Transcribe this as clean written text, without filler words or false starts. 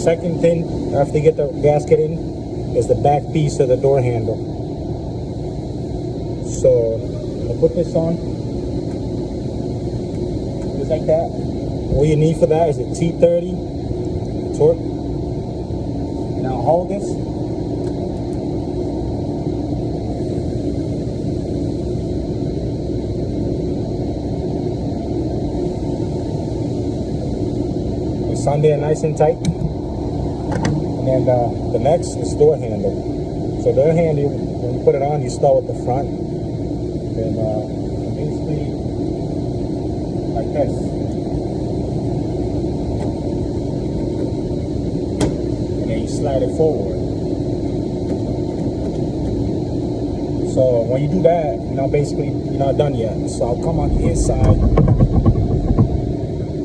second thing after you get the gasket in is the back piece of the door handle. So I'm gonna put this on, just like that. All you need for that is a T30 torque. Now hold this. It's on there nice and tight. And then the next is door handle. So door handle, when you put it on, you start with the front. Then basically like this. Slide it forward. So when you do that, basically you're not done yet. So I'll come on the inside.